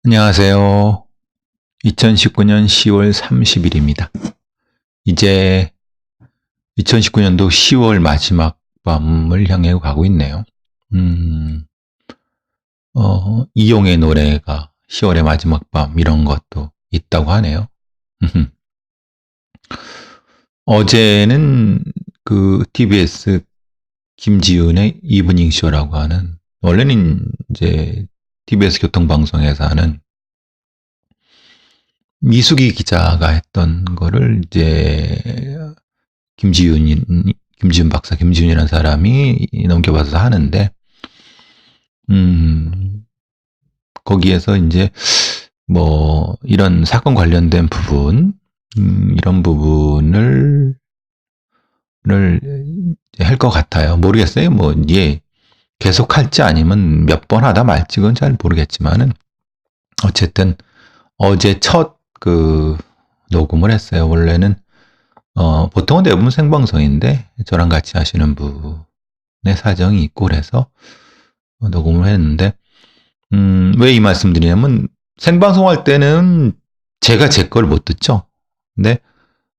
안녕하세요. 2019년 10월 30일입니다. 이제 2019년도 10월 마지막 밤을 향해 가고 있네요. 이용의 노래가 10월의 마지막 밤 이런 것도 있다고 하네요. 어제는 그 TBS 김지윤의 이브닝 쇼라고 하는, 원래는 이제 TBS 교통방송에서 하는 미숙이 기자가 했던 거를 이제 김지윤 박사, 김지윤이라는 사람이 넘겨받아서 하는데, 거기에서 이제 뭐 이런 사건 관련된 부분, 이런 부분을 할 것 같아요. 모르겠어요. 뭐 예, 계속 할지 아니면 몇 번 하다 말지 그건 잘 모르겠지만은, 어쨌든 어제 첫 그 녹음을 했어요. 원래는 보통은 대부분 생방송인데 저랑 같이 하시는 분의 사정이 있고 그래서 녹음을 했는데, 왜 이 말씀 드리냐면, 생방송 할 때는 제가 제 걸 못 듣죠. 근데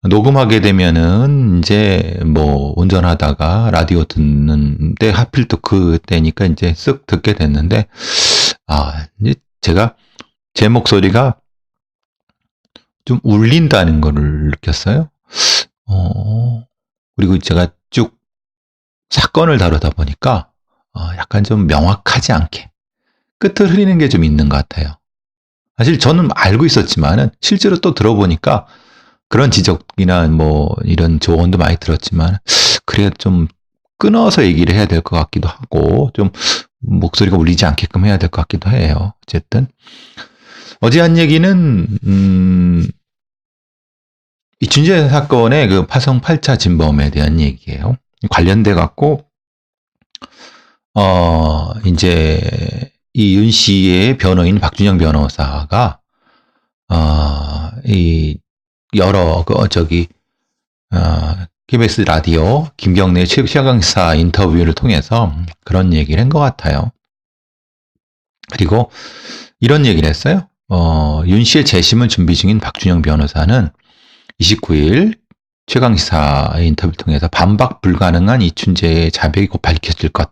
녹음하게 되면은 이제 뭐 운전하다가 라디오 듣는데 하필 또 그때니까 이제 쓱 듣게 됐는데, 이제 제가 제 목소리가 좀 울린다는 거를 느꼈어요. 그리고 제가 쭉 사건을 다루다 보니까 약간 좀 명확하지 않게 끝을 흐리는 게 좀 있는 것 같아요. 사실 저는 알고 있었지만은 실제로 또 들어보니까 그런 지적이나 뭐 이런 조언도 많이 들었지만, 그래야 좀 끊어서 얘기를 해야 될 것 같기도 하고, 좀 목소리가 울리지 않게끔 해야 될 것 같기도 해요. 어쨌든 어제 한 얘기는 이춘재 사건의 그 파성 8차 진범에 대한 얘기예요. 관련돼 갖고 이제 이 윤 씨의 변호인 박준영 변호사가 이 여러 KBS 라디오 김경래 최강시사 인터뷰를 통해서 그런 얘기를 한 것 같아요. 그리고 이런 얘기를 했어요. 윤 씨의 재심을 준비 중인 박준영 변호사는 29일 최강시사 인터뷰를 통해서 반박 불가능한 이춘재의 자백이 곧 밝혀질 것.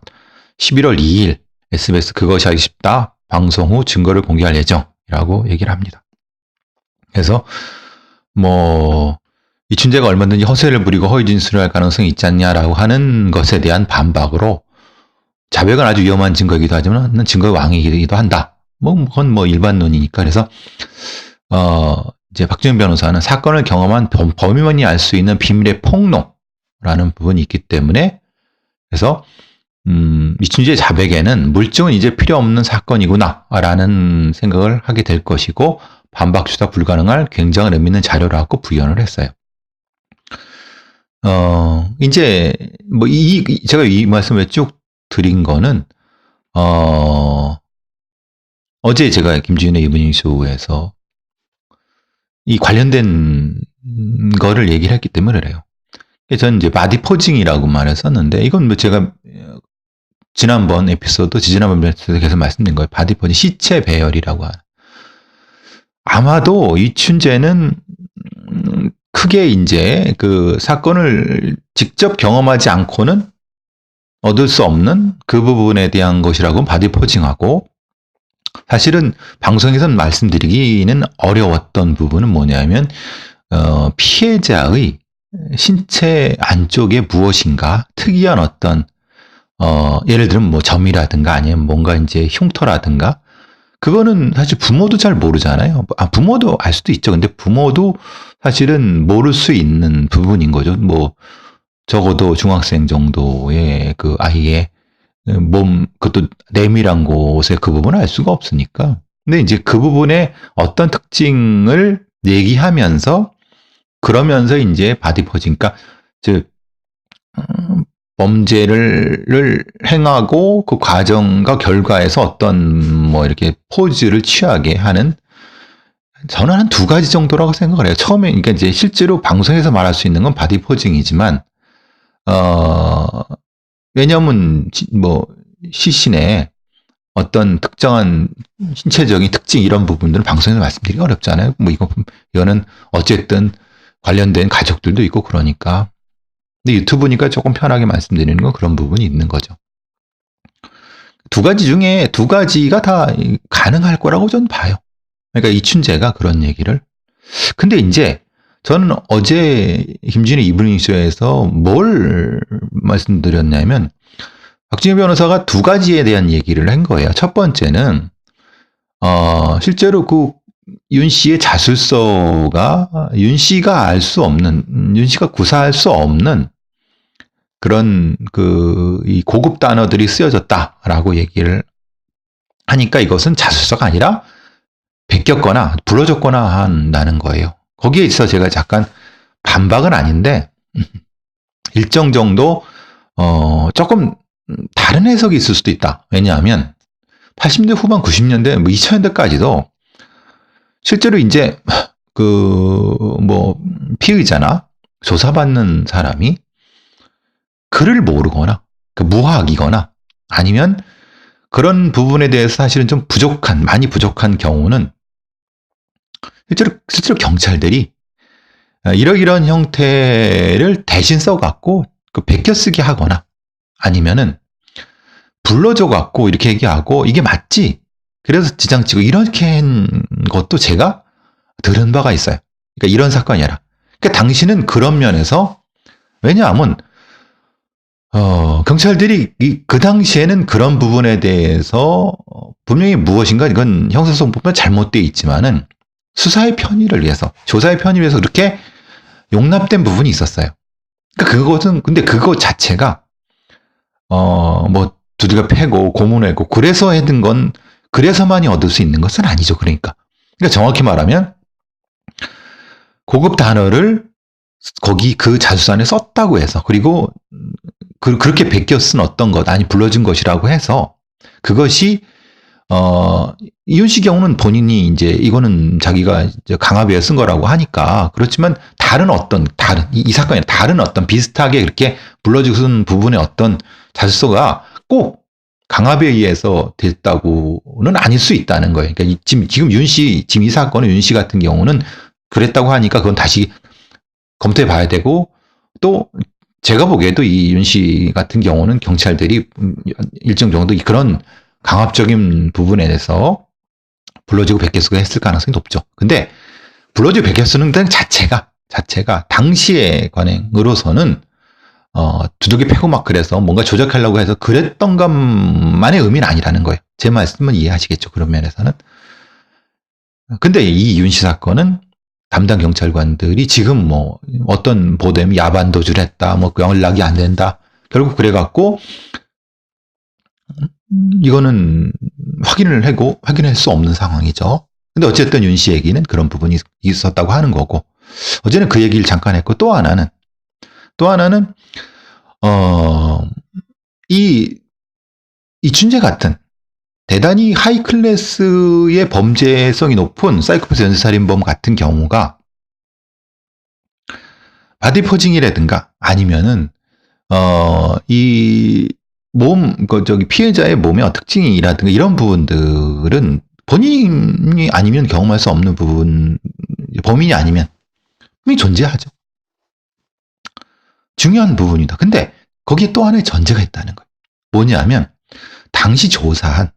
11월 2일 SBS 그것이 알기 쉽다 방송 후 증거를 공개할 예정이라고 얘기를 합니다. 그래서 뭐 이춘재가 얼마든지 허세를 부리고 허위 진술을 할 가능성이 있지 않냐라고 하는 것에 대한 반박으로, 자백은 아주 위험한 증거이기도 하지만 증거의 왕이기도 한다. 그건 뭐 일반론이니까. 그래서 이제 박준영 변호사는 사건을 경험한 범인만이 알 수 있는 비밀의 폭로라는 부분이 있기 때문에, 그래서 이춘재의 자백에는 물증은 이제 필요 없는 사건이구나라는 생각을 하게 될 것이고, 반박 수사 불가능할 굉장한 의미 있는 자료라고 부연을 했어요. 이제 뭐 제가 이 말씀을 쭉 드린 거는 어제 제가 김지윤의 이브닝 쇼에서 이 관련된 거를 얘기를 했기 때문에 그래요. 저는 이제 바디 포징이라고 말했었는데, 이건 뭐 제가 지난번 에피소드 계속 말씀드린 거예요. 바디 포징, 시체 배열이라고 하는. 아마도 이춘재는 크게 이제 그 사건을 직접 경험하지 않고는 얻을 수 없는 그 부분에 대한 것이라고 바디 포징하고, 사실은 방송에서는 말씀드리기는 어려웠던 부분은 뭐냐면, 피해자의 신체 안쪽에 무엇인가 특이한 어떤 예를 들면 뭐 점이라든가 아니면 뭔가 이제 흉터라든가, 그거는 사실 부모도 잘 모르잖아요. 부모도 알 수도 있죠. 근데 부모도 사실은 모를 수 있는 부분인 거죠. 뭐 적어도 중학생 정도의 그 아이의 몸, 그것도 내밀한 곳에 그 부분을 알 수가 없으니까. 근데 이제 그 부분의 어떤 특징을 얘기하면서, 그러면서 이제 바디 포징, 그러니까 즉 범죄를 행하고 그 과정과 결과에서 어떤 뭐 이렇게 포즈를 취하게 하는, 저는 한 두 가지 정도라고 생각을 해요. 처음에, 그러니까 이제 실제로 방송에서 말할 수 있는 건 바디 포징이지만, 왜냐면 뭐 시신에 어떤 특정한 신체적인 특징 이런 부분들은 방송에서 말씀드리기 어렵잖아요. 뭐 이거는 어쨌든 관련된 가족들도 있고 그러니까. 근데 유튜브니까 조금 편하게 말씀드리는 건 그런 부분이 있는 거죠. 두 가지 중에 두 가지가 다 가능할 거라고 저는 봐요. 그러니까 이춘재가 그런 얘기를. 근데 이제 저는 어제 김진애 이브닝쇼에서 뭘 말씀드렸냐면 박진희 변호사가 두 가지에 대한 얘기를 한 거예요. 첫 번째는 실제로 그 윤 씨의 자술서가 윤 씨가 알 수 없는, 윤 씨가 구사할 수 없는 그런 이 고급 단어들이 쓰여졌다라고 얘기를 하니까 이것은 자술서가 아니라 베꼈거나 불러줬거나 한다는 거예요. 거기에 있어 제가 잠깐 반박은 아닌데 일정 정도 조금 다른 해석이 있을 수도 있다. 왜냐하면 80년대 후반 90년대 뭐 2000년대까지도 실제로 이제 피의자나 조사받는 사람이 글을 모르거나 무학이거나 아니면 그런 부분에 대해서 사실은 좀 많이 부족한 경우는 실제로 경찰들이 이런 형태를 대신 써갖고 베껴쓰기 하거나 아니면은 불러줘갖고 이렇게 얘기하고 이게 맞지? 그래서 지장치고 이렇게 한 것도 제가 들은 바가 있어요. 그러니까 이런 사건이 아니라. 그러니까 당시는 그런 면에서 왜냐하면 경찰들이 그 당시에는 그런 부분에 대해서 분명히 무엇인가 이건 형사소송법에 잘못되어 있지만은 수사의 편의를 위해서 조사의 편의를 위해서 그렇게 용납된 부분이 있었어요. 그러니까 근데 그거 자체가 두들겨 패고 고문하고 그래서 해둔 건 그래서만이 얻을 수 있는 것은 아니죠. 그러니까 정확히 말하면 고급 단어를 거기 그 자술서 안에 썼다고 해서 그리고 그렇게 베껴 쓴 어떤 것 아니 불러준 것이라고 해서 그것이 이윤 씨 경우는 본인이 이제 이거는 자기가 이제 강압에 쓴 거라고 하니까 그렇지만 이 사건이 다른 어떤 비슷하게 그렇게 불러주고 쓴 부분의 어떤 자술서가 꼭 강압에 의해서 됐다고는 아닐 수 있다는 거예요. 그러니까 지금 지금 이 사건의 윤 씨 같은 경우는 그랬다고 하니까 그건 다시 검토해 봐야 되고 또 제가 보기에도 이 윤 씨 같은 경우는 경찰들이 일정 정도 그런 강압적인 부분에 대해서 불러주고 베껴쓰고 했을 가능성이 높죠. 근데 불러주고 베껴쓰는 데 자체가 당시의 관행으로서는 두둑이 패고 막 그래서 뭔가 조작하려고 해서 그랬던 것만의 의미는 아니라는 거예요. 제 말씀은 이해하시겠죠. 그런 면에서는. 근데 이 윤 씨 사건은 담당 경찰관들이 지금 어떤 보도에 야반 도주를 했다, 연락이 안 된다. 결국 그래갖고 이거는 확인할 수 없는 상황이죠. 근데 어쨌든 윤 씨 얘기는 그런 부분이 있었다고 하는 거고 어제는 그 얘기를 잠깐 했고 또 하나는 이춘재 같은 대단히 하이 클래스의 범죄성이 높은 사이코패스 연쇄살인범 같은 경우가 바디 포징이라든가 아니면은 피해자의 몸의 특징이라든가 이런 부분들은 본인이 아니면 경험할 수 없는 부분, 범인이 아니면 분명히 존재하죠. 중요한 부분이다. 근데 거기에 또 하나의 전제가 있다는 거예요. 뭐냐면 당시 조사한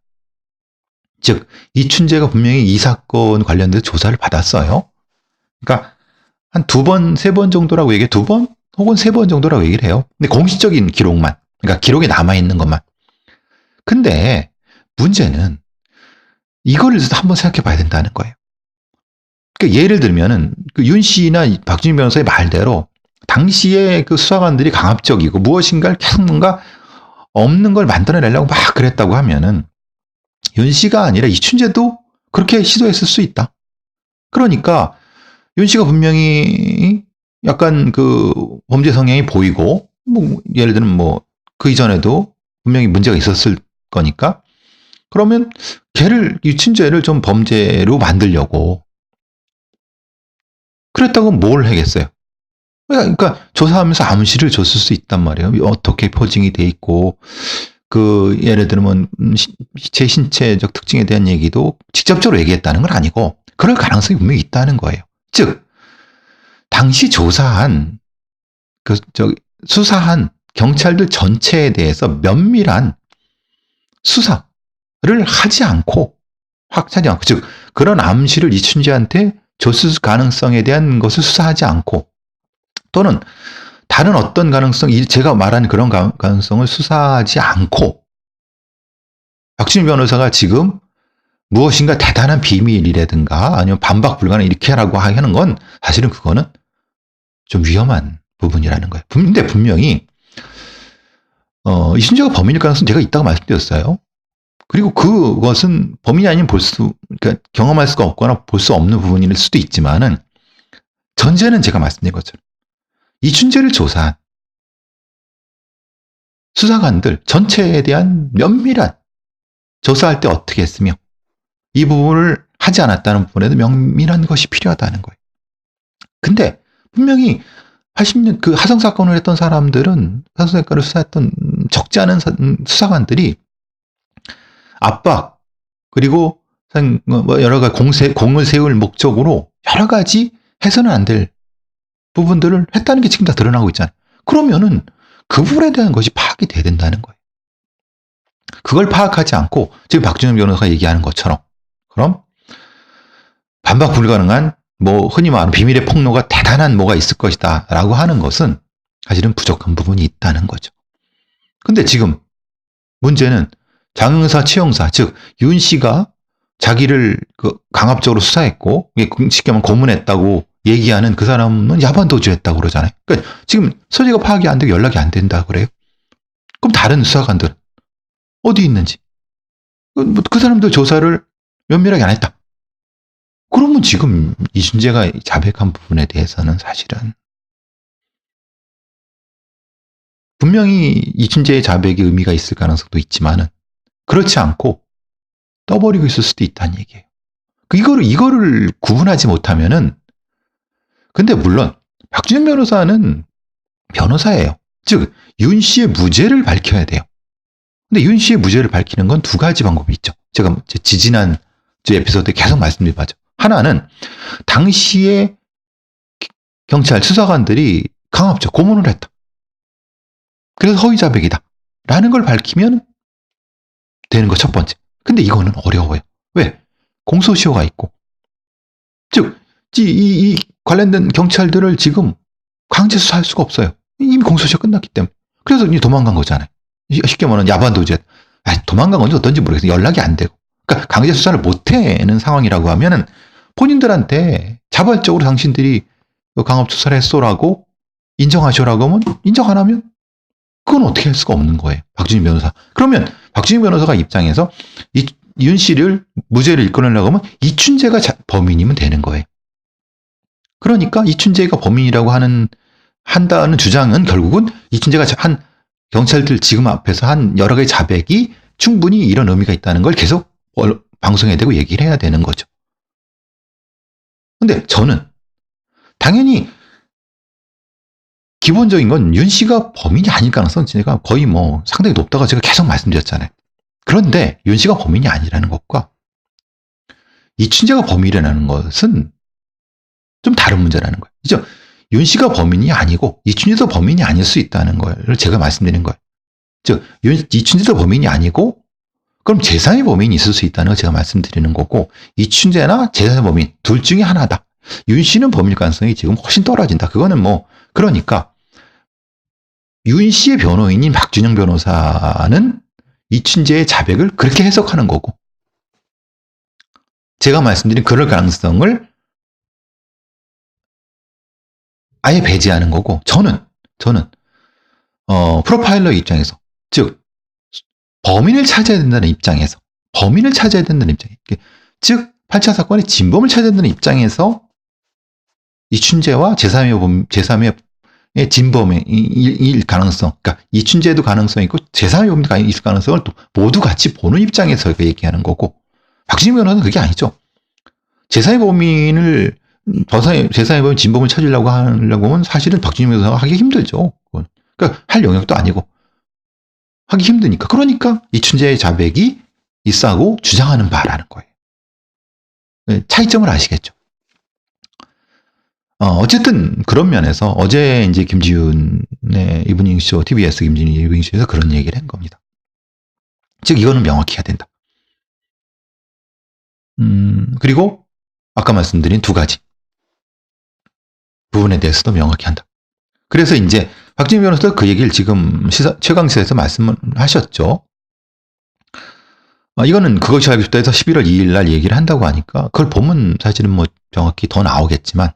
즉 이춘재가 분명히 이 사건 관련돼서 조사를 받았어요. 그러니까 한 2번, 3번 정도라고 얘기해. 2번 혹은 3번 정도라고 얘기를 해요. 근데 공식적인 기록만, 그러니까 기록에 남아있는 것만. 근데 문제는 이거를 한번 생각해 봐야 된다는 거예요. 그러니까 예를 들면은 윤 씨나 박준희 변호사의 말대로 당시에 그 수사관들이 강압적이고 무엇인가를 계속 뭔가 없는 걸 만들어내려고 막 그랬다고 하면은 윤 씨가 아니라 이춘재도 그렇게 시도했을 수 있다. 그러니까 윤 씨가 분명히 약간 범죄 성향이 보이고 예를 들면 그 이전에도 분명히 문제가 있었을 거니까 그러면 이춘재를 좀 범죄로 만들려고 그랬다고 뭘 하겠어요? 그러니까 조사하면서 암시를 줬을 수 있단 말이에요. 어떻게 포징이 돼 있고 예를 들면 제 신체적 특징에 대한 얘기도 직접적으로 얘기했다는 건 아니고 그럴 가능성이 분명히 있다는 거예요. 즉 당시 조사한 수사한 경찰들 전체에 대해서 면밀한 수사를 하지 않고 즉 그런 암시를 이춘재한테 줬을 가능성에 대한 것을 수사하지 않고 또는 다른 어떤 가능성, 제가 말한 그런 가능성을 수사하지 않고 박준희 변호사가 지금 무엇인가 대단한 비밀이라든가 아니면 반박 불가능 이렇게 하라고 하는 건 사실은 그거는 좀 위험한 부분이라는 거예요. 근데 분명히 이춘재가 범인일 가능성은 제가 있다고 말씀드렸어요. 그리고 그것은 범인이 아니면 그러니까 경험할 수가 없거나 볼 수 없는 부분일 수도 있지만은 전제는 제가 말씀드린 것처럼 이춘재를 조사한 수사관들 전체에 대한 면밀한 조사할 때 어떻게 했으며 이 부분을 하지 않았다는 부분에도 면밀한 것이 필요하다는 거예요. 근데 분명히 80년 그 하성 사건을 했던 사람들은 하성 사건을 수사했던 적지 않은 수사관들이 압박 그리고 여러 가지 공을 세울 목적으로 여러 가지 해서는 안 될 부분들을 했다는 게 지금 다 드러나고 있잖아요. 그러면은 그 부분에 대한 것이 파악이 돼야 된다는 거예요. 그걸 파악하지 않고 지금 박준영 변호사가 얘기하는 것처럼 그럼 반박 불가능한 흔히 말하는 비밀의 폭로가 대단한 뭐가 있을 것이다 라고 하는 것은 사실은 부족한 부분이 있다는 거죠. 근데 지금 문제는 장영사, 최영사, 즉 윤 씨가 자기를 강압적으로 수사했고 쉽게 말하면 고문했다고 얘기하는 그 사람은 야반도주했다고 그러잖아요. 그러니까 지금 서재가 파악이 안 되고 연락이 안 된다 그래요. 그럼 다른 수사관들은 어디 있는지 그 사람들 조사를 면밀하게 안 했다. 그러면 지금 이춘재가 자백한 부분에 대해서는 사실은 분명히 이춘재의 자백이 의미가 있을 가능성도 있지만은 그렇지 않고 떠버리고 있을 수도 있다는 얘기예요. 이거를 구분하지 못하면은 근데 물론 박준영 변호사는 변호사예요. 즉 윤 씨의 무죄를 밝혀야 돼요. 근데 윤 씨의 무죄를 밝히는 건 두 가지 방법이 있죠. 제가 지지난 에피소드에 계속 말씀드린 바죠. 하나는 당시에 경찰 수사관들이 강압적 고문을 했다. 그래서 허위 자백이다. 라는 걸 밝히면 되는 거 첫 번째. 근데 이거는 어려워요. 왜? 공소시효가 있고. 즉, 이 관련된 경찰들을 지금 강제 수사할 수가 없어요. 이미 공소시효 끝났기 때문에. 그래서 이제 도망간 거잖아요. 쉽게 말하면 야반도주. 도망간 건지 어떤지 모르겠어요. 연락이 안 되고. 그러니까 강제 수사를 못하는 상황이라고 하면은 본인들한테 자발적으로 당신들이 강압 수사를 했소라고 인정하셔라고 하면 인정 안 하면 그건 어떻게 할 수가 없는 거예요. 박준희 변호사. 그러면 박준희 변호사가 입장에서 윤 씨를 무죄를 이끌어내려고 하면 이춘재가 범인이면 되는 거예요. 그러니까 이춘재가 범인이라고 한다는 주장은 결국은 이춘재가 한 경찰들 지금 앞에서 한 여러 가지 자백이 충분히 이런 의미가 있다는 걸 계속 방송에 대고 얘기를 해야 되는 거죠. 근데 저는 당연히 기본적인 건 윤 씨가 범인이 아닐 가능성은 제가 거의 상당히 높다고 제가 계속 말씀드렸잖아요. 그런데 윤 씨가 범인이 아니라는 것과 이춘재가 범인이라는 것은 좀 다른 문제라는 거예요. 그죠? 윤 씨가 범인이 아니고 이춘재도 범인이 아닐 수 있다는 걸 제가 말씀드리는 거예요. 즉 이춘재도 범인이 아니고 그럼 제3의 범인이 있을 수 있다는 걸 제가 말씀드리는 거고 이춘재나 제3의 범인 둘 중에 하나다. 윤 씨는 범일 가능성이 지금 훨씬 떨어진다. 그거는 그러니까 윤 씨의 변호인인 박준영 변호사는 이춘재의 자백을 그렇게 해석하는 거고 제가 말씀드린 그럴 가능성을 아예 배제하는 거고 저는 프로파일러 입장에서 즉 범인을 찾아야 된다는 입장에서 즉 8차 사건의 진범을 찾아야 된다는 입장에서 이춘재와 제3의 진범의 일 가능성, 그러니까 이춘재도 가능성이 있고 제3의 범인도 있을 가능성을 또 모두 같이 보는 입장에서 얘기하는 거고 박준희 변호사는 그게 아니죠. 제3의 범인을 제3의 범인 진범을 찾으려고 하면 사실은 박준희 변호사가 하기 힘들죠. 그러니까 할 영역도 아니고 하기 힘드니까. 그러니까 이춘재의 자백이 있다고 주장하는 바라는 거예요. 차이점을 아시겠죠? 어쨌든 그런 면에서 어제 이제 김지윤의 이브닝쇼, TBS 김지윤 이브닝쇼에서 그런 얘기를 한 겁니다. 즉 이거는 명확히 해야 된다. 그리고 아까 말씀드린 두 가지 부분에 대해서도 명확히 한다. 그래서 이제 박진미 변호사도 그 얘기를 지금 최강시사에서 말씀을 하셨죠. 이거는 그것이 알고 싶다 해서 11월 2일 날 얘기를 한다고 하니까 그걸 보면 사실은 뭐 정확히 더 나오겠지만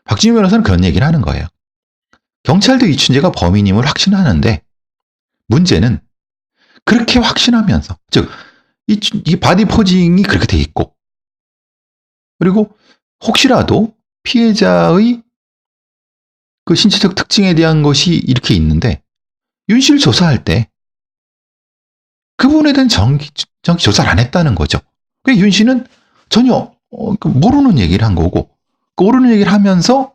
박진미 변호사는 그런 얘기를 하는 거예요. 경찰도 이춘재가 범인임을 확신하는데 문제는 그렇게 확신하면서, 즉 이 바디 포징이 그렇게 돼 있고, 그리고 혹시라도 피해자의 그 신체적 특징에 대한 것이 이렇게 있는데 윤 씨를 조사할 때 그 부분에 대한 정기 조사를 안 했다는 거죠. 그러니까 윤 씨는 전혀 모르는 얘기를 한 거고, 모르는 얘기를 하면서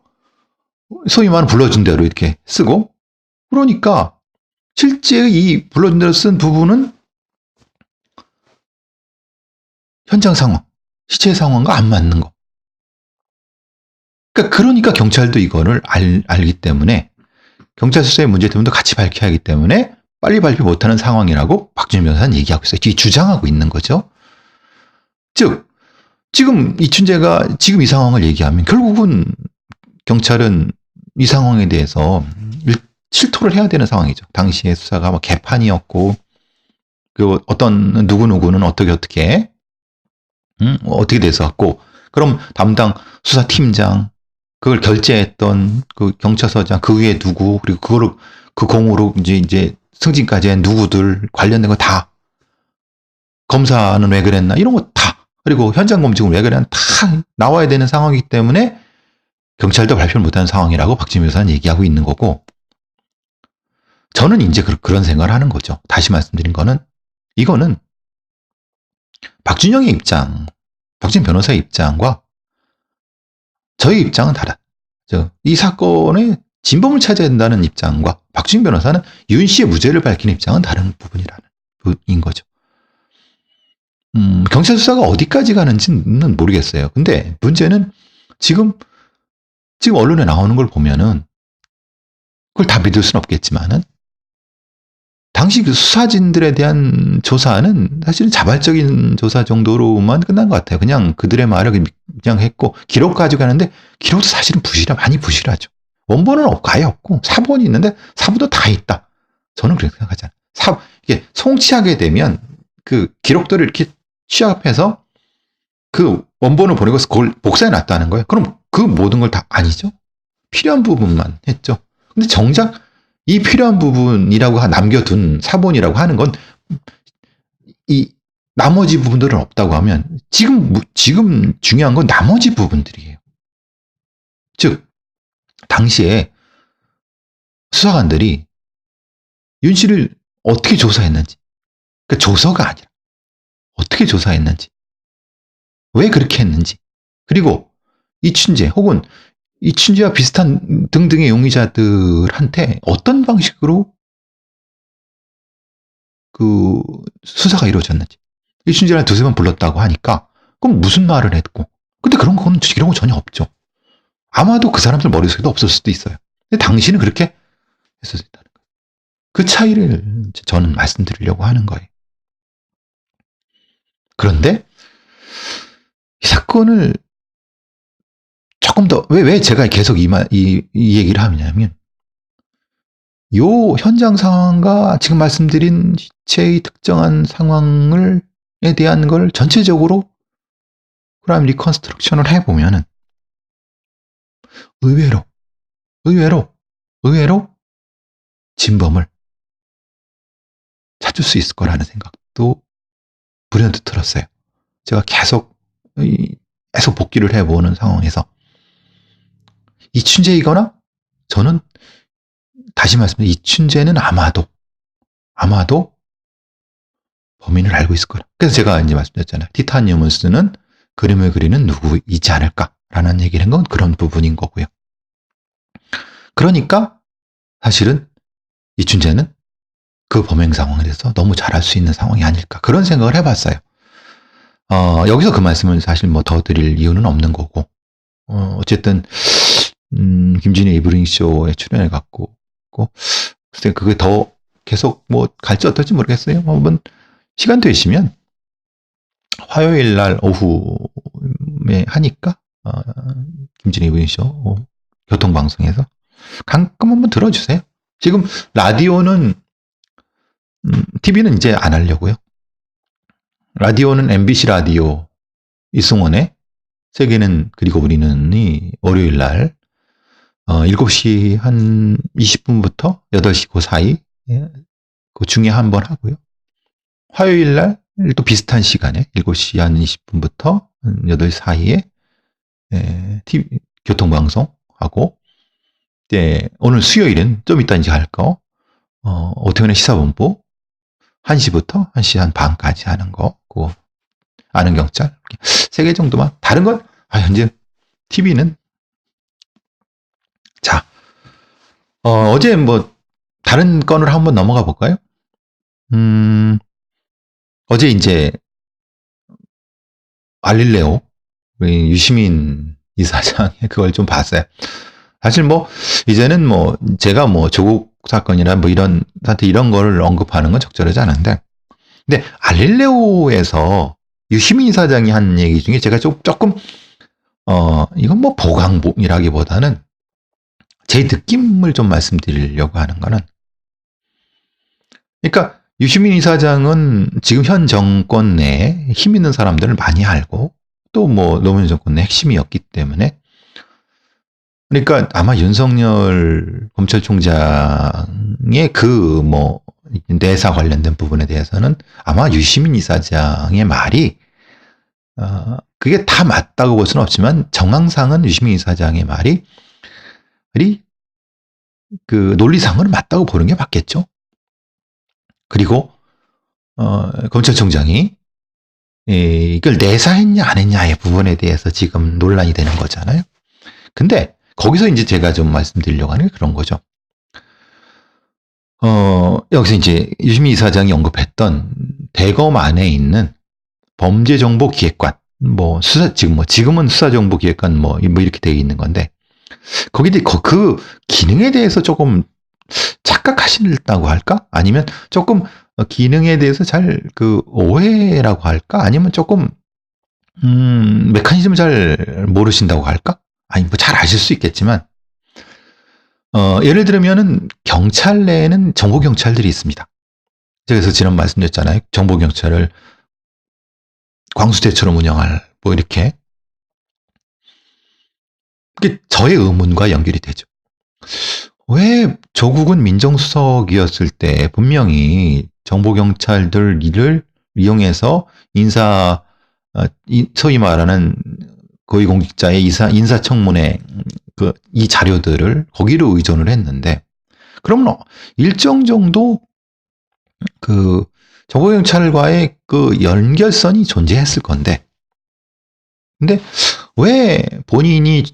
소위 말하는 불러준 대로 이렇게 쓰고, 그러니까 실제 이 불러준 대로 쓴 부분은 현장 상황, 시체 상황과 안 맞는 거. 그러니까 경찰도 이거를 알기 때문에 경찰 수사의 문제 때문에 같이 밝혀야 하기 때문에 빨리 발표 못하는 상황이라고 박준희 변호사는 얘기하고 있어요. 주장하고 있는 거죠. 즉 지금 이춘재가 지금 이 상황을 얘기하면 결국은 경찰은 이 상황에 대해서 실토를 해야 되는 상황이죠. 당시의 수사가 뭐 개판이었고, 그 어떤 누구누구는 어떻게 돼서 갖고, 그럼 담당 수사팀장, 그걸 결재했던 그 경찰서장, 그 위에 누구, 그리고 그거를 그 공으로 이제 승진까지 한 누구들 관련된 거 다, 검사는 왜 그랬나 이런 거 다, 그리고 현장 검증은 왜 그랬나 다 나와야 되는 상황이기 때문에 경찰도 발표를 못하는 상황이라고 박진미 변호사는 얘기하고 있는 거고, 저는 이제 그런 생각을 하는 거죠. 다시 말씀드린 거는, 이거는 박준영의 입장, 박진미 변호사의 입장과 저의 입장은 다르다. 이 사건의 진범을 찾아야 된다는 입장과 박준영 변호사는 윤 씨의 무죄를 밝히는 입장은 다른 부분인 거죠. 경찰 수사가 어디까지 가는지는 모르겠어요. 근데 문제는 지금 언론에 나오는 걸 보면은 그걸 다 믿을 수는 없겠지만은 당시 그 수사진들에 대한 조사는 사실은 자발적인 조사 정도로만 끝난 것 같아요. 그냥 그들의 말을 그냥 했고, 기록 가지고 가는데 기록도 사실은 많이 부실하죠. 원본은 아예 없고 사본이 있는데 사본도 다 있다. 저는 그렇게 생각하잖아요. 이게 송치하게 되면 그 기록들을 이렇게 취합해서 그 원본을 보내고 그걸 복사해 놨다는 거예요. 그럼 그 모든 걸 다 아니죠? 필요한 부분만 했죠. 근데 정작 이 필요한 부분이라고 남겨둔 사본이라고 하는 건 이 나머지 부분들은 없다고 하면 지금 중요한 건 나머지 부분들이에요. 즉 당시에 수사관들이 윤 씨를 어떻게 조사했는지, 그러니까 조서가 아니라 어떻게 조사했는지, 왜 그렇게 했는지, 그리고 이춘재 혹은 이춘재와 비슷한 등등의 용의자들한테 어떤 방식으로 그 수사가 이루어졌는지, 이춘재를 두세 번 불렀다고 하니까 그럼 무슨 말을 했고, 근데 이런 거 전혀 없죠. 아마도 그 사람들 머릿속에도 없을 수도 있어요. 근데 당신은 그렇게 했었다는 거예요. 그 차이를 저는 말씀드리려고 하는 거예요. 그런데 이 사건을 조금 더 왜 제가 계속 이 얘기를 하냐면, 요 현장 상황과 지금 말씀드린 시체의 특정한 상황에 대한 걸 전체적으로 크라임 리컨스트럭션을 해보면은 의외로 진범을 찾을 수 있을 거라는 생각도 불현듯 들었어요. 제가 계속 복기를 해보는 상황에서 이춘재이거나, 저는 다시 말씀드리면 이춘재는 아마도 범인을 알고 있을 거라. 그래서 제가 이제 말씀드렸잖아요. 티타늄을 쓰는 그림을 그리는 누구이지 않을까라는 얘기를 한 건 그런 부분인 거고요. 그러니까 사실은 이춘재는 그 범행 상황에 대해서 너무 잘할 수 있는 상황이 아닐까. 그런 생각을 해봤어요. 여기서 그 말씀을 사실 뭐 더 드릴 이유는 없는 거고. 어쨌든, 김진희 이브닝쇼에 출연해갖고, 글쎄, 그게 더 계속 뭐 갈지 어떨지 모르겠어요. 한번 시간 되시면, 화요일 날 오후에 하니까, 김진희 이브닝쇼, 교통방송에서. 가끔 한번 들어주세요. 지금 라디오는, TV는 이제 안 하려고요. 라디오는 MBC 라디오, 이승원의 세계는 그리고 우리는이 월요일 날 7시 한 20분부터 8시 그 사이 그 중에 한 번 하고요. 화요일 날 또 비슷한 시간에 7시 한 20분부터 8시 사이에 TV 교통방송 하고 오늘 수요일은 좀 이따 이제 할 거 오태훈의 시사본부 1시부터 1시 한 반까지 하는 거 그거 아는 경찰 3개 정도만 다른 건 현재 TV는 자 어제 뭐 다른 건을 한번 넘어가 볼까요? 어제 이제 알릴레오 우리 유시민 이사장의 그걸 좀 봤어요. 사실 뭐 이제는 뭐 제가 뭐 조국 사건이나 뭐 이런 사태 이런 거를 언급하는 건 적절하지 않은데 근데 알릴레오에서 유시민 이사장이 한 얘기 중에 제가 조금 이건 뭐 보강이라기보다는 제 느낌을 좀 말씀드리려고 하는 거는 그러니까 유시민 이사장은 지금 현 정권 내에 힘 있는 사람들을 많이 알고 또 뭐 노무현 정권 내 핵심이었기 때문에 그러니까 아마 윤석열 검찰총장의 그 뭐 내사 관련된 부분에 대해서는 아마 유시민 이사장의 말이 그게 다 맞다고 볼 수는 없지만 정황상은 유시민 이사장의 말이 그 논리상으로 맞다고 보는 게 맞겠죠. 그리고 검찰총장이 이걸 내사했냐 안 했냐의 부분에 대해서 지금 논란이 되는 거잖아요. 근데 거기서 이제 제가 좀 말씀드리려고 하는 게 그런 거죠. 여기서 이제 유시민 이사장이 언급했던 대검 안에 있는 범죄정보기획관, 지금은 수사정보기획관 뭐 이렇게 되어 있는 건데, 거기에 그 기능에 대해서 조금 착각하신다고 할까? 아니면 조금 기능에 대해서 잘 그 오해라고 할까? 아니면 조금 메커니즘을 잘 모르신다고 할까? 아니 뭐 잘 아실 수 있겠지만 예를 들면은 경찰 내에는 정보 경찰들이 있습니다. 그래서 지난 말씀드렸잖아요. 정보 경찰을 광수대처럼 운영할 뭐 이렇게 그게 저의 의문과 연결이 되죠. 왜 조국은 민정수석이었을 때 분명히 정보경찰들 일을 이용해서 소위 말하는 고위공직자의 인사청문회 이 자료들을 거기로 의존을 했는데, 그러면 일정 정도 그 정보경찰과의 그 연결선이 존재했을 건데, 근데 왜 본인이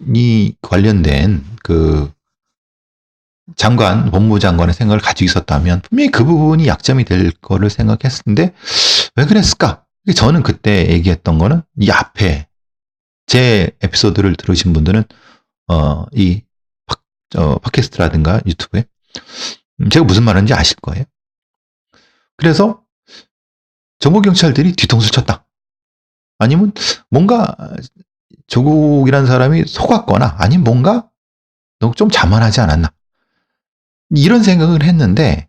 관련된 그 법무장관의 생각을 가지고 있었다면 분명히 그 부분이 약점이 될 거를 생각했는데 왜 그랬을까? 저는 그때 얘기했던 거는 이 앞에 제 에피소드를 들으신 분들은 이 팟캐스트라든가 유튜브에 제가 무슨 말하는지 아실 거예요. 그래서 정보경찰들이 뒤통수를 쳤다. 아니면 뭔가 조국이라는 사람이 속았거나 아니면 뭔가 좀 자만하지 않았나. 이런 생각을 했는데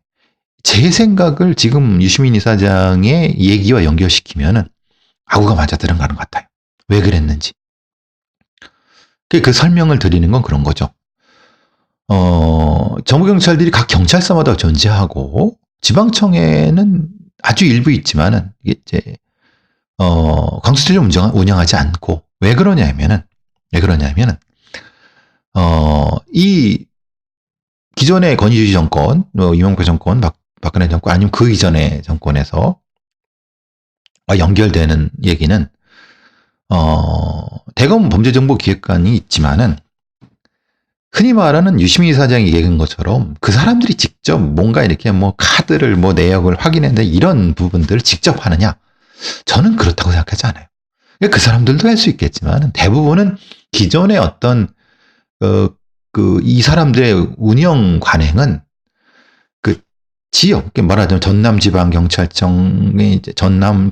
제 생각을 지금 유시민 이사장의 얘기와 연결시키면은 아구가 맞아 들어가는 것 같아요. 왜 그랬는지. 그 설명을 드리는 건 그런 거죠. 정보경찰들이 각 경찰서마다 존재하고 지방청에는 아주 일부 있지만은 이제 광수대를 운영하지 않고 왜 그러냐면은 이 기존의 권위주의 정권, 이명박 정권, 박근혜 정권, 아니면 그 이전의 정권에서 연결되는 얘기는, 대검 범죄정보기획관이 있지만은, 흔히 말하는 유시민 이사장이 얘기한 것처럼 그 사람들이 직접 뭔가 이렇게 뭐 카드를 뭐 내역을 확인했는데 이런 부분들을 직접 하느냐? 저는 그렇다고 생각하지 않아요. 그 사람들도 할 수 있겠지만 대부분은 기존의 어떤 이 사람들의 운영 관행은 그 지역, 말하자면 전남지방경찰청의 전남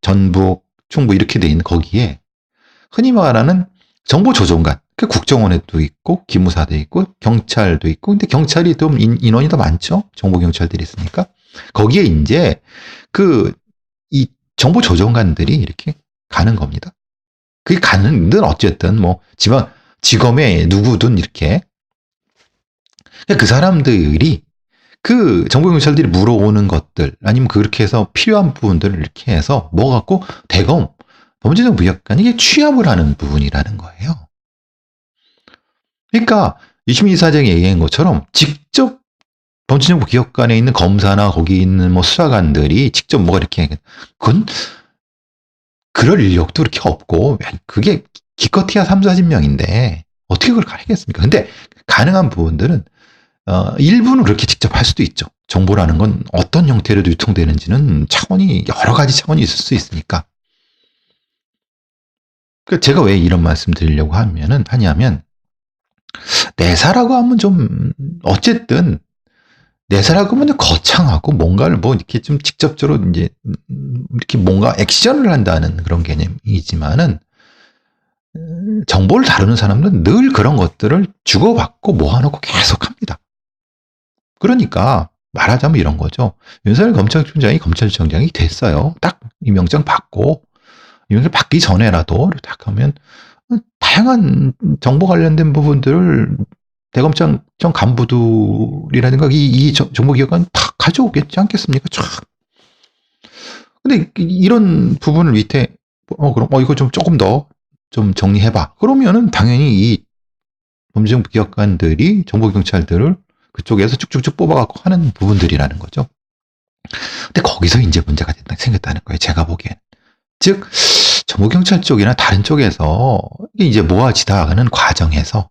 전북 충북 이렇게 돼 있는 거기에 흔히 말하는 정보조정관, 국정원에도 있고 기무사도 있고 경찰도 있고, 근데 경찰이 좀 인원이 더 많죠. 정보경찰들이 있으니까 거기에 이제 이 정보조정관들이 이렇게 가는 겁니다. 그게 가는 든 어쨌든 뭐 지검에 누구든 이렇게 그 사람들이 그 정보경찰들이 물어오는 것들 아니면 그렇게 해서 필요한 부분들을 이렇게 해서 먹어갖고 대검 범죄적 무역관 이게 취합을 하는 부분이라는 거예요. 그러니까 유시민 이사장이 얘기한 것처럼 직접 범죄정보 기업관에 있는 검사나 거기 있는 뭐 수사관들이 직접 뭐가 이렇게 그건 그럴 인력도 그렇게 없고 그게 기껏해야 3, 40명인데 어떻게 그걸 하겠습니까? 근데 가능한 부분들은 일부는 그렇게 직접 할 수도 있죠. 정보라는 건 어떤 형태로 유통되는지는 차원이 여러 가지 차원이 있을 수 있으니까. 그러니까 제가 왜 이런 말씀 드리려고 하냐면 내사라고 하면 좀 어쨌든 내사라고 하면 거창하고 뭔가를 뭐 이렇게 좀 직접적으로 이제 이렇게 뭔가 액션을 한다는 그런 개념이지만은 정보를 다루는 사람들은 늘 그런 것들을 주고받고 모아놓고 계속 합니다. 그러니까 말하자면 이런 거죠. 윤석열 검찰총장이 검찰총장이 됐어요. 딱 이 명장 받고 이명장 받기 전에라도 딱 하면 다양한 정보 관련된 부분들을 대검찰청 간부들이라든가 이 정보기관은 다 가져오겠지 않겠습니까? 쫙. 근데 이런 부분을 밑에 그럼 이거 좀 조금 더 좀 정리해봐. 그러면은 당연히 이 범죄정보기관들이 정보경찰들을 그쪽에서 쭉쭉쭉 뽑아갖고 하는 부분들이라는 거죠. 근데 거기서 이제 문제가 생겼다는 거예요. 제가 보기엔. 즉 정보경찰 쪽이나 다른 쪽에서 이제 모아지다가는 과정에서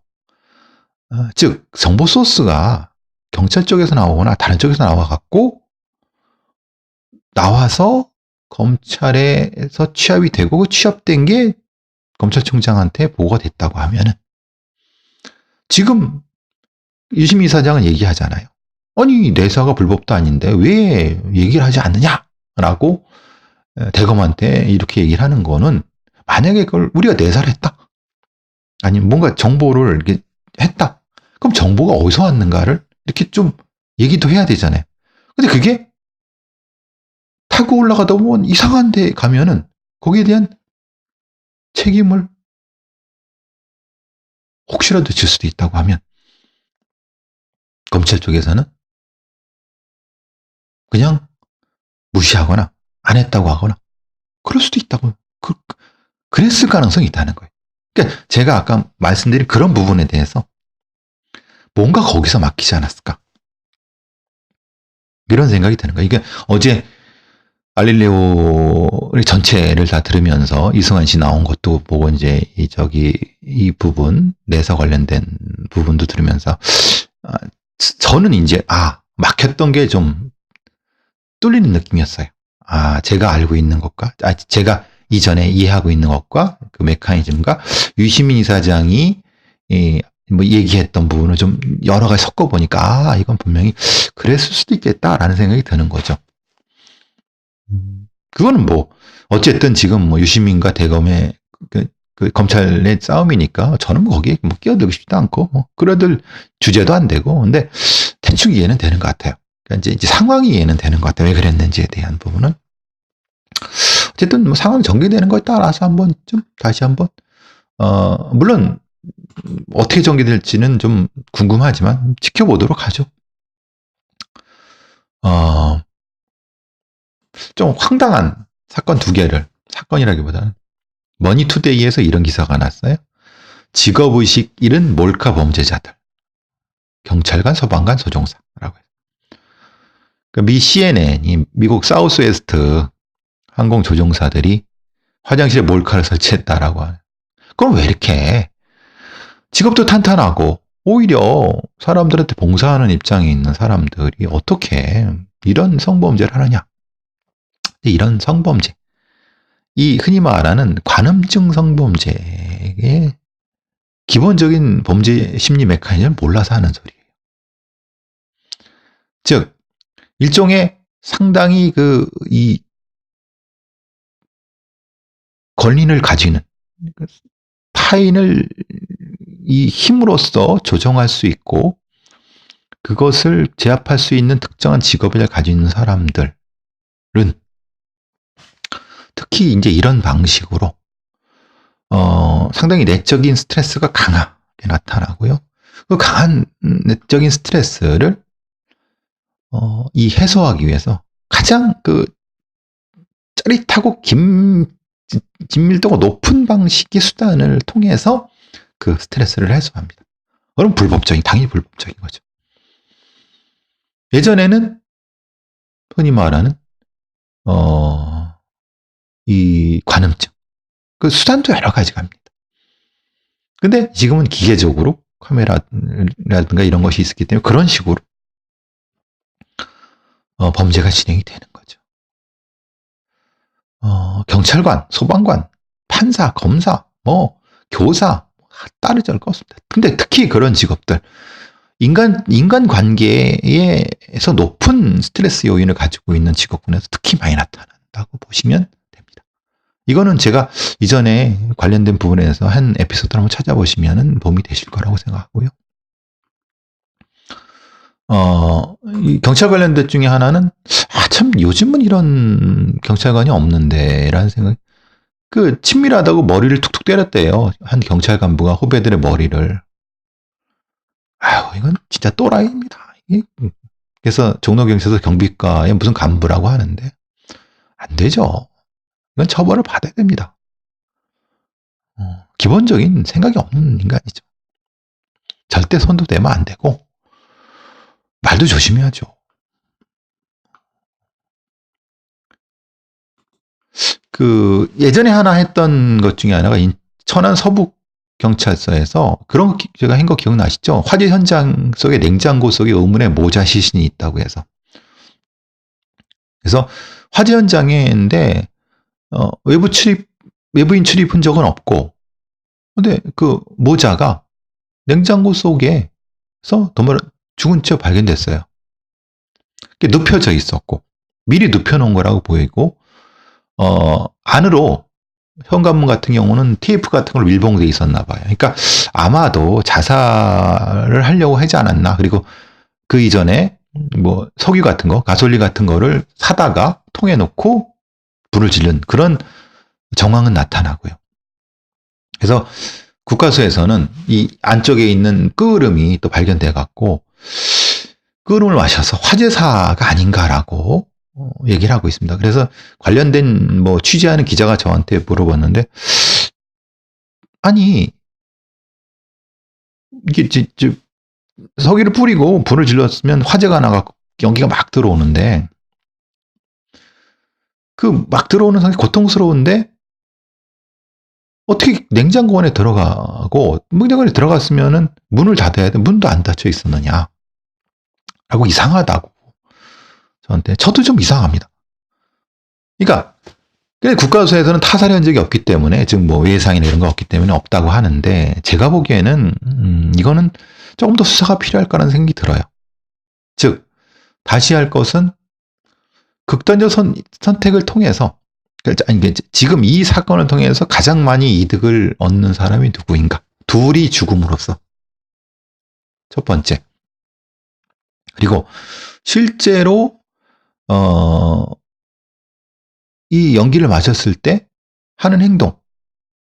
즉 정보 소스가 경찰 쪽에서 나오거나 다른 쪽에서 나와서 검찰에서 취합이 되고 그 취합된 게 검찰총장한테 보고가 됐다고 하면은 지금 유시민 이사장은 얘기하잖아요. 아니 내사가 불법도 아닌데 왜 얘기를 하지 않느냐라고 대검한테 이렇게 얘기를 하는 거는 만약에 그걸 우리가 내사를 했다. 아니면 뭔가 정보를 이렇게 했다. 그럼 정보가 어디서 왔는가를 이렇게 좀 얘기도 해야 되잖아요. 근데 그게 타고 올라가다 보면 이상한 데 가면은 거기에 대한 책임을 혹시라도 질 수도 있다고 하면 검찰 쪽에서는 그냥 무시하거나 안 했다고 하거나 그럴 수도 있다고 그랬을 가능성이 있다는 거예요. 그러니까 제가 아까 말씀드린 그런 부분에 대해서 뭔가 거기서 막히지 않았을까 이런 생각이 드는 거예요. 이게 어제 갈릴레오 전체를 다 들으면서 이승환 씨 나온 것도 보고 이제 이 부분 내사 관련된 부분도 들으면서 저는 이제 막혔던 게 좀 뚫리는 느낌이었어요. 제가 알고 있는 것과 제가 이전에 이해하고 있는 것과 그 메커니즘과 유시민 이사장이 뭐 얘기했던 부분을 좀 여러 가지 섞어 보니까 이건 분명히 그랬을 수도 있겠다라는 생각이 드는 거죠. 그거는 뭐 어쨌든 지금 뭐 유시민과 대검의 그 검찰의 싸움이니까 저는 뭐 거기에 뭐 끼어들고 싶지도 않고 뭐 그래들 주제도 안 되고 근데 대충 이해는 되는 것 같아요. 그러니까 이제 상황이 이해는 되는 것 같아요. 왜 그랬는지에 대한 부분은 어쨌든 뭐 상황 전개되는 거에 따라서 한번 좀 다시 한번 물론 어떻게 전개될지는 좀 궁금하지만 지켜보도록 하죠. 좀 황당한 사건 두 개를 사건이라기보다는 머니투데이에서 이런 기사가 났어요. 직업의식 잃은 몰카 범죄자들. 경찰관, 소방관, 소종사라고 해요. 그러니까 미 CNN이 미국 사우스웨스트 항공 조종사들이 화장실에 몰카를 설치했다라고 하는. 그럼 왜 이렇게 직업도 탄탄하고 오히려 사람들한테 봉사하는 입장에 있는 사람들이 어떻게 이런 성범죄를 하느냐. 이런 성범죄, 이 흔히 말하는 관음증 성범죄의 기본적인 범죄 심리 메커니즘을 몰라서 하는 소리예요. 즉 일종의 상당히 이 권리를 가지는 타인을 이 힘으로써 조정할 수 있고 그것을 제압할 수 있는 특정한 직업을 가지고 있는 사람들은 특히 이제 이런 방식으로 상당히 내적인 스트레스가 강하게 나타나고요. 그 강한 내적인 스트레스를 이 해소하기 위해서 가장 짜릿하고 긴밀도가 높은 방식의 수단을 통해서 그 스트레스를 해소합니다. 그럼 당연히 불법적인 거죠. 예전에는 흔히 말하는 이 관음증, 그 수단도 여러 가지가 합니다. 근데 지금은 기계적으로 카메라라든가 이런 것이 있었기 때문에 그런 식으로 범죄가 진행이 되는 거죠. 경찰관, 소방관, 판사, 검사, 교사 따르지 않을 것 없습니다. 근데 특히 그런 직업들 인간 관계에서 높은 스트레스 요인을 가지고 있는 직업군에서 특히 많이 나타난다고 보시면 됩니다. 이거는 제가 이전에 관련된 부분에서 한 에피소드를 한번 찾아보시면 도움이 되실 거라고 생각하고요. 이 경찰 관련된 중에 하나는 참 요즘은 이런 경찰관이 없는데 라는 생각이 친밀하다고 머리를 툭툭 때렸대요. 한 경찰 간부가 후배들의 머리를. 아유, 이건 진짜 또라이입니다. 그래서 종로경찰서 경비과의 무슨 간부라고 하는데 안 되죠. 이건 처벌을 받아야 됩니다. 기본적인 생각이 없는 인간이죠. 절대 손도 대면 안 되고 말도 조심해야죠. 예전에 하나 했던 것 중에 하나가 천안 서북 경찰서에서 그런 제가 한 거 기억나시죠? 화재 현장 속에 냉장고 속에 의문의 모자 시신이 있다고 해서. 그래서 화재 현장인데 외부인 출입 흔적은 없고, 근데 그 모자가 냉장고 속에서 죽은 채 발견됐어요. 눕혀져 있었고 미리 눕혀놓은 거라고 보이고 안으로 현관문 같은 경우는 테이프 같은 걸로 밀봉돼 있었나 봐요. 그러니까 아마도 자살을 하려고 하지 않았나. 그리고 그 이전에 석유 같은 거, 가솔린 같은 거를 사다가 통에 넣고 불을 지른 그런 정황은 나타나고요. 그래서 국가수에서는 이 안쪽에 있는 끄름이 또 발견돼 갖고 끄름을 마셔서 화재사가 아닌가라고 얘기를 하고 있습니다. 그래서 관련된 취재하는 기자가 저한테 물어봤는데, 아니 이게 석유를 뿌리고 불을 질렀으면 화재가 나갖고 연기가 막 들어오는데 막 들어오는 상황이 고통스러운데 어떻게 냉장고 안에 들어가고 냉장고 안에 들어갔으면은 문을 닫아야 돼. 문도 안 닫혀 있었느냐 라고 이상하다고 저한테. 저도 좀 이상합니다. 그러니까 국가수에서는 타살 흔적이 없기 때문에, 즉 외상이나 이런 거 없기 때문에 없다고 하는데, 제가 보기에는 이거는 조금 더 수사가 필요할 거라는 생각이 들어요. 즉 다시 할 것은 극단적 선택을 통해서, 지금 이 사건을 통해서 가장 많이 이득을 얻는 사람이 누구인가? 둘이 죽음으로써. 첫 번째. 그리고 실제로 이 연기를 마셨을 때 하는 행동,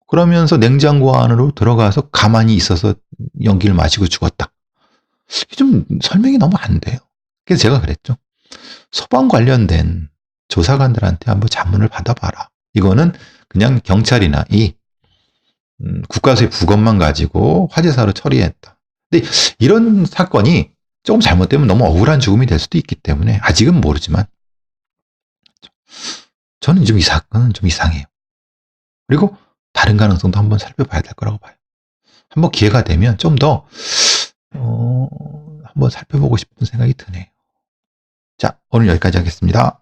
그러면서 냉장고 안으로 들어가서 가만히 있어서 연기를 마시고 죽었다. 좀 설명이 너무 안 돼요. 그래서 제가 그랬죠. 소방 관련된 조사관들한테 한번 자문을 받아봐라. 이거는 그냥 경찰이나 이 국가수의 부검만 가지고 화재사로 처리했다. 근데 이런 사건이 조금 잘못되면 너무 억울한 죽음이 될 수도 있기 때문에 아직은 모르지만 저는 이 사건은 좀 이상해요. 그리고 다른 가능성도 한번 살펴봐야 될 거라고 봐요. 한번 기회가 되면 좀 더 한번 살펴보고 싶은 생각이 드네요. 자, 오늘 여기까지 하겠습니다.